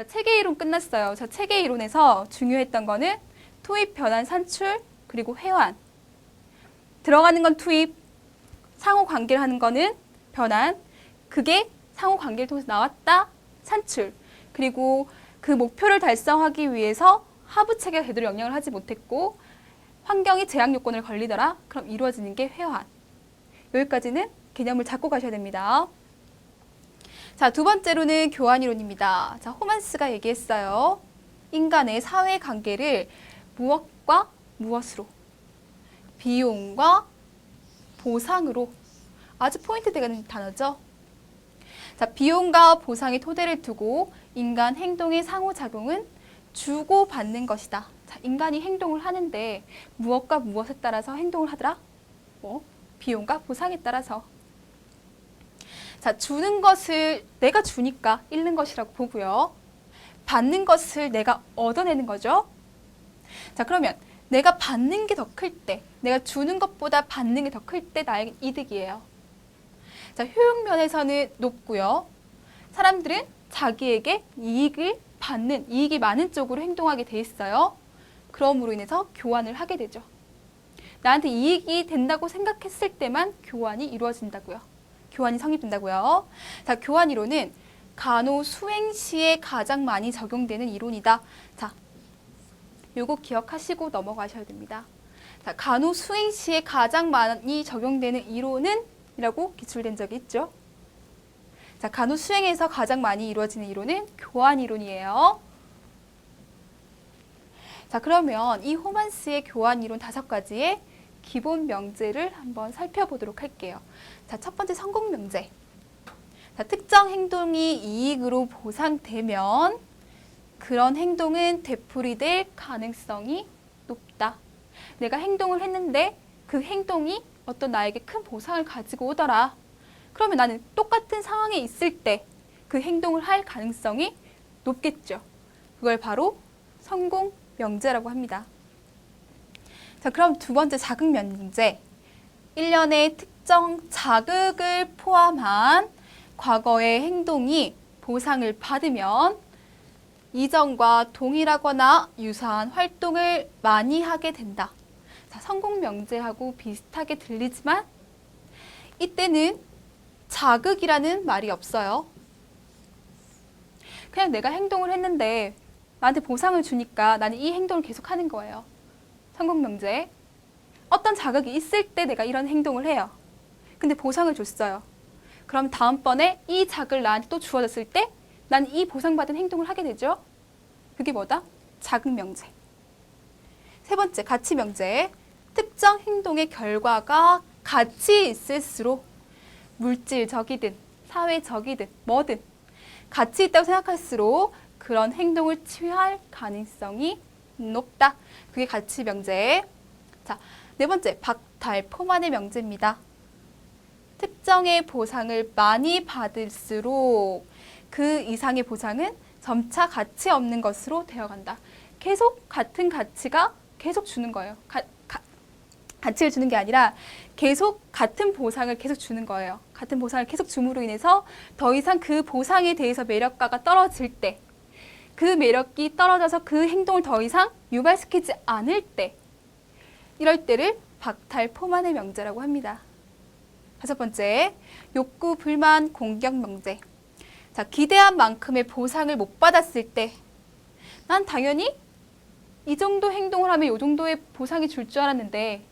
체계 이론 끝났어요. 자, 체계 이론에서 중요했던 거는 투입, 변환, 산출, 그리고 회환. 들어가는 건 투입, 상호 관계를 하는 거는 변환, 그게 상호 관계를 통해서 나왔다, 산출. 그리고 그 목표를 달성하기 위해서 하부 체계가 제대로 영향을 하지 못했고 환경이 제약 요건을 걸리더라. 그럼 이루어지는 게 회환. 여기까지는 개념을 잡고 가셔야 됩니다. 자, 두 번째로는 교환이론입니다. 자, 호만스가 얘기했어요. 인간의 사회 관계를 무엇과 무엇으로? 비용과 보상으로. 아주 포인트 되는 단어죠. 자, 비용과 보상의 토대를 두고 인간 행동의 상호작용은 주고받는 것이다. 자, 인간이 행동을 하는데 무엇과 무엇에 따라서 행동을 하더라? 비용과 보상에 따라서. 자, 주는 것을 내가 주니까 잃는 것이라고 보고요. 받는 것을 내가 얻어내는 거죠. 자, 그러면 내가 받는 게 더 클 때, 내가 주는 것보다 받는 게 더 클 때 나에게 이득이에요. 자, 효용 면에서는 높고요. 사람들은 자기에게 이익을 받는, 이익이 많은 쪽으로 행동하게 돼 있어요. 그럼으로 인해서 교환을 하게 되죠. 나한테 이익이 된다고 생각했을 때만 교환이 이루어진다고요. 교환이 성립된다고요. 자, 교환이론은 간호 수행 시에 가장 많이 적용되는 이론이다. 자, 요거 기억하시고 넘어가셔야 됩니다. 자, 간호 수행 시에 가장 많이 적용되는 이론은 이라고 기출된 적이 있죠. 자, 간호 수행에서 가장 많이 이루어지는 이론은 교환이론이에요. 자, 그러면 이 호만스의 교환이론 5가지의 기본 명제를 한번 살펴보도록 할게요. 자, 첫 번째 성공 명제. 자, 특정 행동이 이익으로 보상되면 그런 행동은 되풀이될 가능성이 높다. 내가 행동을 했는데 그 행동이 어떤 나에게 큰 보상을 가지고 오더라. 그러면 나는 똑같은 상황에 있을 때 그 행동을 할 가능성이 높겠죠. 그걸 바로 성공 명제라고 합니다. 자, 그럼 두 번째 자극 명제. 일련의 특정 자극을 포함한 과거의 행동이 보상을 받으면 이전과 동일하거나 유사한 활동을 많이 하게 된다. 자, 성공 명제하고 비슷하게 들리지만 이때는 자극이라는 말이 없어요. 그냥 내가 행동을 했는데 나한테 보상을 주니까 나는 이 행동을 계속하는 거예요. 성공 명제. 어떤 자극이 있을 때 내가 이런 행동을 해요. 근데 보상을 줬어요. 그럼 다음번에 이 자극을 나한테 또 주어졌을 때 나는 이 보상받은 행동을 하게 되죠. 그게 뭐다? 자극 명제. 세 번째, 가치 명제. 특정 행동의 결과가 가치 있을수록 물질적이든 사회적이든 뭐든 가치 있다고 생각할수록 그런 행동을 취할 가능성이 높다. 그게 가치 명제. 자, 네 번째, 박탈 포만의 명제입니다. 특정의 보상을 많이 받을수록 그 이상의 보상은 점차 가치 없는 것으로 되어간다. 계속 같은 가치가 계속 주는 거예요. 가치를 주는 게 아니라 계속 같은 보상을 계속 주는 거예요. 같은 보상을 계속 줌으로 인해서 더 이상 그 보상에 대해서 매력가가 떨어질 때, 그 매력이 떨어져서 그 행동을 더 이상 유발시키지 않을 때, 이럴 때를 박탈 포만의 명제라고 합니다. 다섯 번째, 욕구, 불만, 공격 명제. 자, 기대한 만큼의 보상을 못 받았을 때, 난 당연히 이 정도 행동을 하면 이 정도의 보상이 줄 줄 알았는데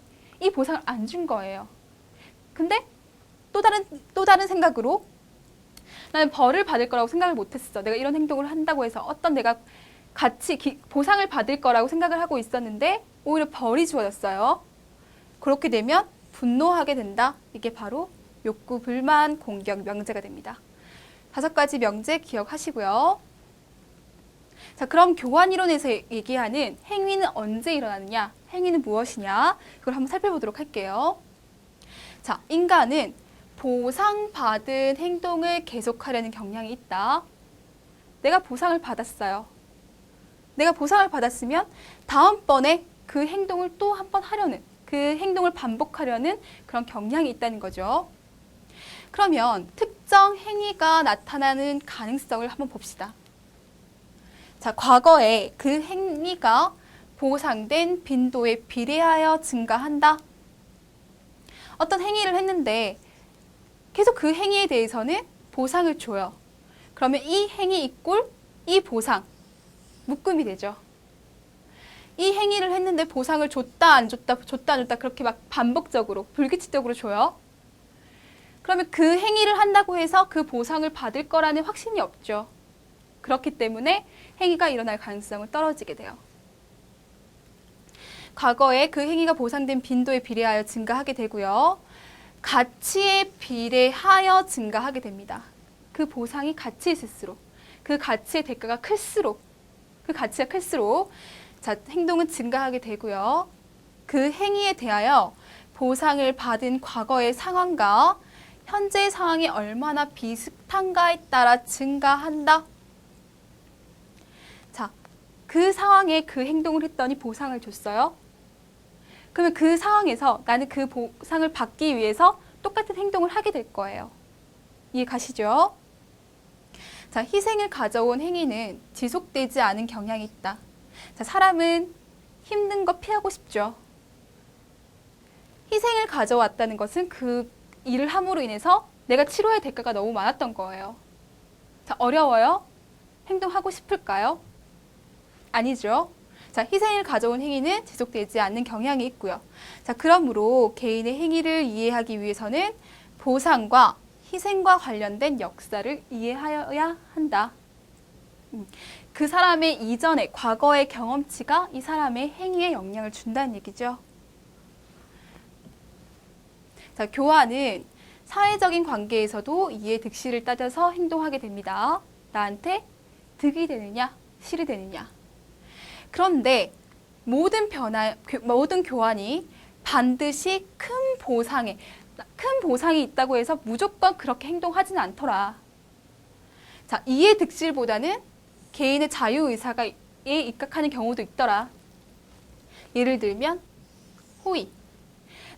이 보상을 안 준 거예요. 근데 또 다른 생각으로 나는 벌을 받을 거라고 생각을 못했어. 내가 이런 행동을 한다고 해서 어떤 내가 보상을 받을 거라고 생각을 하고 있었는데 오히려 벌이 주어졌어요. 그렇게 되면 분노하게 된다. 이게 바로 욕구, 불만, 공격 명제가 됩니다. 5가지 명제 기억하시고요. 자, 그럼 교환이론에서 얘기하는 행위는 언제 일어나느냐? 행위는 무엇이냐? 그걸 한번 살펴보도록 할게요. 자, 인간은 보상받은 행동을 계속하려는 경향이 있다. 내가 보상을 받았어요. 내가 보상을 받았으면 다음번에 그 행동을 또 한 번 하려는, 그 행동을 반복하려는 그런 경향이 있다는 거죠. 그러면 특정 행위가 나타나는 가능성을 한번 봅시다. 자, 과거에 그 행위가 보상된 빈도에 비례하여 증가한다. 어떤 행위를 했는데 계속 그 행위에 대해서는 보상을 줘요. 그러면 이 행위 이꼴 이 보상, 묶음이 되죠. 이 행위를 했는데 보상을 줬다 안 줬다 줬다 안 줬다 그렇게 막 반복적으로 불규칙적으로 줘요. 그러면 그 행위를 한다고 해서 그 보상을 받을 거라는 확신이 없죠. 그렇기 때문에 행위가 일어날 가능성은 떨어지게 돼요. 과거에 그 행위가 보상된 빈도에 비례하여 증가하게 되고요. 가치에 비례하여 증가하게 됩니다. 그 보상이 가치 있을수록, 그 가치의 대가가 클수록, 그 가치가 클수록 자, 행동은 증가하게 되고요. 그 행위에 대하여 보상을 받은 과거의 상황과 현재의 상황이 얼마나 비슷한가에 따라 증가한다. 자, 그 상황에 그 행동을 했더니 보상을 줬어요. 그러면 그 상황에서 나는 그 보상을 받기 위해서 똑같은 행동을 하게 될 거예요. 이해 가시죠? 자, 희생을 가져온 행위는 지속되지 않은 경향이 있다. 자, 사람은 힘든 거 피하고 싶죠. 희생을 가져왔다는 것은 그 일을 함으로 인해서 내가 치러야 할 대가가 너무 많았던 거예요. 자, 어려워요? 행동하고 싶을까요? 아니죠. 자, 희생을 가져온 행위는 지속되지 않는 경향이 있고요. 자, 그러므로 개인의 행위를 이해하기 위해서는 보상과 희생과 관련된 역사를 이해하여야 한다. 그 사람의 이전의 과거의 경험치가 이 사람의 행위에 영향을 준다는 얘기죠. 자, 교환은 사회적인 관계에서도 이의 득실을 따져서 행동하게 됩니다. 나한테 득이 되느냐, 실이 되느냐. 그런데 모든 교환이 반드시 큰 보상이 있다고 해서 무조건 그렇게 행동하지는 않더라. 자, 이의 득실보다는 개인의 자유의사에 입각하는 경우도 있더라. 예를 들면 호의.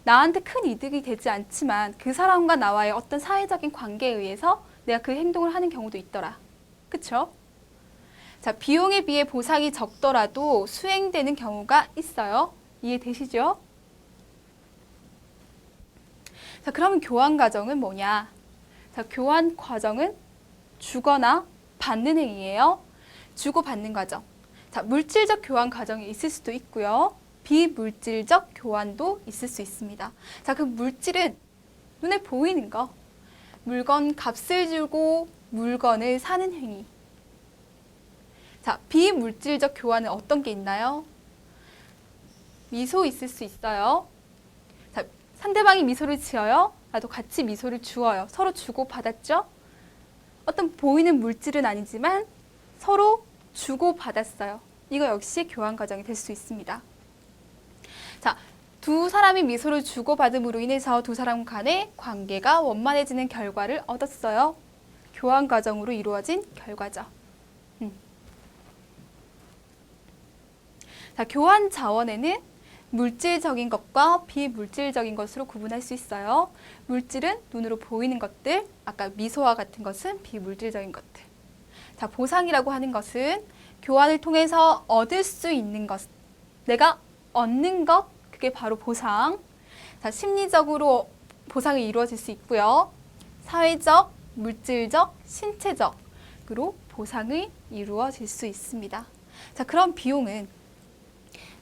나한테 큰 이득이 되지 않지만 그 사람과 나와의 어떤 사회적인 관계에 의해서 내가 그 행동을 하는 경우도 있더라. 그쵸? 자, 비용에 비해 보상이 적더라도 수행되는 경우가 있어요. 이해되시죠? 자, 그러면 교환 과정은 뭐냐? 자, 교환 과정은 주거나 받는 행위예요. 주고받는 과정. 자, 물질적 교환 과정이 있을 수도 있고요. 비물질적 교환도 있을 수 있습니다. 자, 그 물질은 눈에 보이는 거. 물건 값을 주고 물건을 사는 행위. 자, 비물질적 교환은 어떤 게 있나요? 미소 있을 수 있어요. 자, 상대방이 미소를 지어요. 나도 같이 미소를 주어요. 서로 주고받았죠? 어떤 보이는 물질은 아니지만 서로 주고받았어요. 이거 역시 교환 과정이 될 수 있습니다. 자, 두 사람이 미소를 주고받음으로 인해서 두 사람 간의 관계가 원만해지는 결과를 얻었어요. 교환 과정으로 이루어진 결과죠. 자, 교환 자원에는 물질적인 것과 비물질적인 것으로 구분할 수 있어요. 물질은 눈으로 보이는 것들, 아까 미소와 같은 것은 비물질적인 것들. 자, 보상이라고 하는 것은 교환을 통해서 얻을 수 있는 것, 내가 얻는 것, 그게 바로 보상. 자, 심리적으로 보상이 이루어질 수 있고요. 사회적, 물질적, 신체적으로 보상이 이루어질 수 있습니다. 자, 그럼 비용은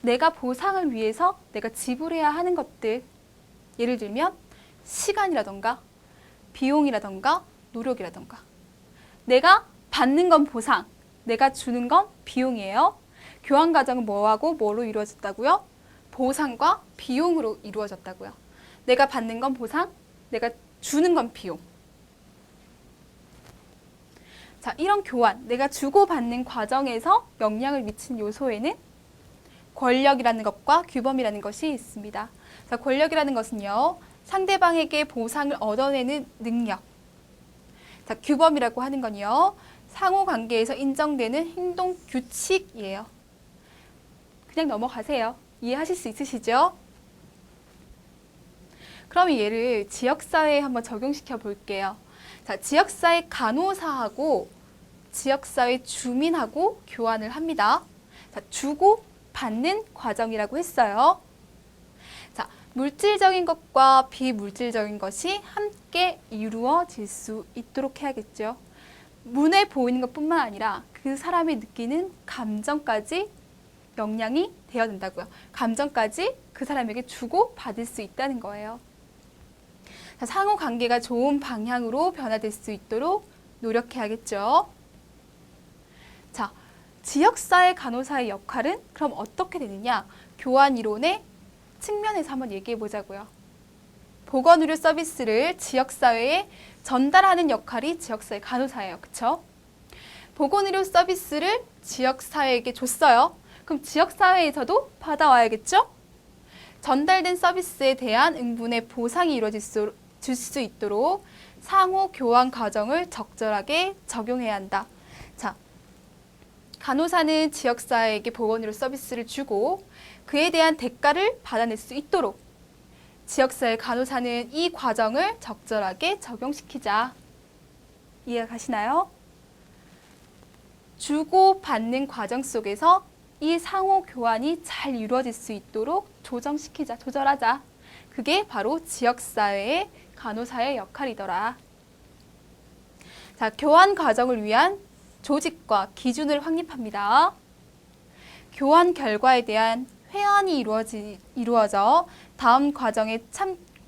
내가 보상을 위해서 내가 지불해야 하는 것들, 예를 들면 시간이라던가 비용이라던가 노력이라던가. 내가 받는 건 보상, 내가 주는 건 비용이에요. 교환 과정은 뭐하고 뭐로 이루어졌다고요? 보상과 비용으로 이루어졌다고요. 내가 받는 건 보상, 내가 주는 건 비용. 자, 이런 교환, 내가 주고받는 과정에서 영향을 미친 요소에는 권력이라는 것과 규범이라는 것이 있습니다. 자, 권력이라는 것은요, 상대방에게 보상을 얻어내는 능력. 자, 규범이라고 하는 건요, 상호관계에서 인정되는 행동 규칙이에요. 그냥 넘어가세요. 이해하실 수 있으시죠? 그럼 얘를 지역사회에 한번 적용시켜 볼게요. 자, 지역사회 간호사하고 지역사회 주민하고 교환을 합니다. 자, 주고 받는 과정이라고 했어요. 자, 물질적인 것과 비물질적인 것이 함께 이루어질 수 있도록 해야겠죠. 눈에 보이는 것뿐만 아니라 그 사람이 느끼는 감정까지 영향이 되어야 된다고요. 감정까지 그 사람에게 주고 받을 수 있다는 거예요. 자, 상호 관계가 좋은 방향으로 변화될 수 있도록 노력해야겠죠. 자, 지역사회 간호사의 역할은 그럼 어떻게 되느냐? 교환 이론의 측면에서 한번 얘기해 보자고요. 보건의료 서비스를 지역사회에 전달하는 역할이 지역사회 간호사예요. 그쵸? 보건의료 서비스를 지역사회에게 줬어요. 그럼 지역사회에서도 받아와야겠죠? 전달된 서비스에 대한 응분의 보상이 이루어질 수 있도록 상호 교환 과정을 적절하게 적용해야 한다. 자, 간호사는 지역사회에게 보건의료 서비스를 주고 그에 대한 대가를 받아낼 수 있도록 지역사회 간호사는 이 과정을 적절하게 적용시키자. 이해가 가시나요? 주고 받는 과정 속에서 이 상호 교환이 잘 이루어질 수 있도록 조정시키자, 조절하자. 그게 바로 지역사회의 간호사의 역할이더라. 자, 교환 과정을 위한 조직과 기준을 확립합니다. 교환 결과에 대한 회원이 이루어져 다음 과정에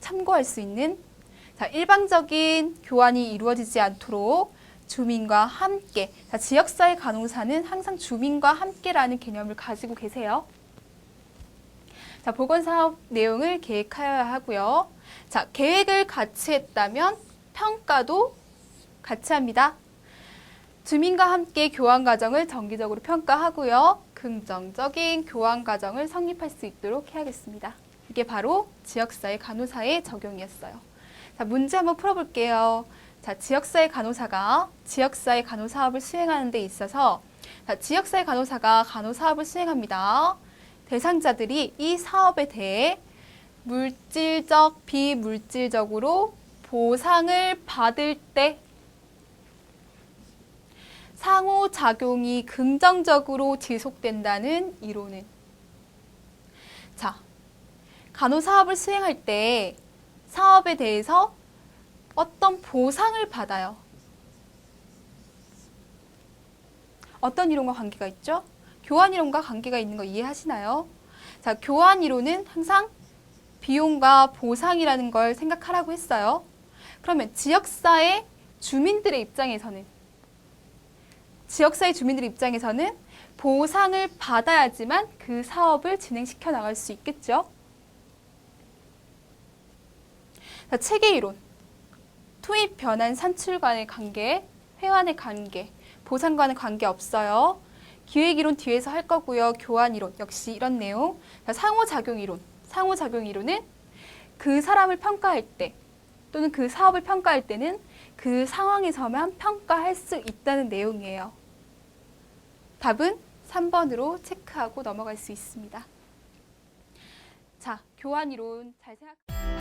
참고할 수 있는 자, 일방적인 교환이 이루어지지 않도록 주민과 함께, 자, 지역사회 간호사는 항상 주민과 함께라는 개념을 가지고 계세요. 자, 보건사업 내용을 계획하여야 하고요. 자, 계획을 같이 했다면 평가도 같이 합니다. 주민과 함께 교환 과정을 정기적으로 평가하고요. 긍정적인 교환 과정을 성립할 수 있도록 해야겠습니다. 이게 바로 지역사회 간호사의 적용이었어요. 자, 문제 한번 풀어볼게요. 자, 지역사회 간호사가 지역사회 간호사업을 수행하는 데 있어서 자, 지역사회 간호사가 간호사업을 수행합니다. 대상자들이 이 사업에 대해 물질적, 비물질적으로 보상을 받을 때 상호작용이 긍정적으로 지속된다는 이론은 자, 간호사업을 수행할 때 사업에 대해서 어떤 보상을 받아요. 어떤 이론과 관계가 있죠? 교환 이론과 관계가 있는 거 이해하시나요? 자, 교환 이론은 항상 비용과 보상이라는 걸 생각하라고 했어요. 그러면 지역사회 주민들의 입장에서는 보상을 받아야지만 그 사업을 진행시켜 나갈 수 있겠죠. 자, 체계 이론. 투입, 변환, 산출 간의 관계, 회환의 관계, 보상과는 관계 없어요. 기획 이론 뒤에서 할 거고요. 교환 이론 역시 이런 내용. 자, 상호작용 이론. 상호작용 이론은 그 사람을 평가할 때 또는 그 사업을 평가할 때는 그 상황에서만 평가할 수 있다는 내용이에요. 답은 3번으로 체크하고 넘어갈 수 있습니다. 자, 교환 이론 잘 생각.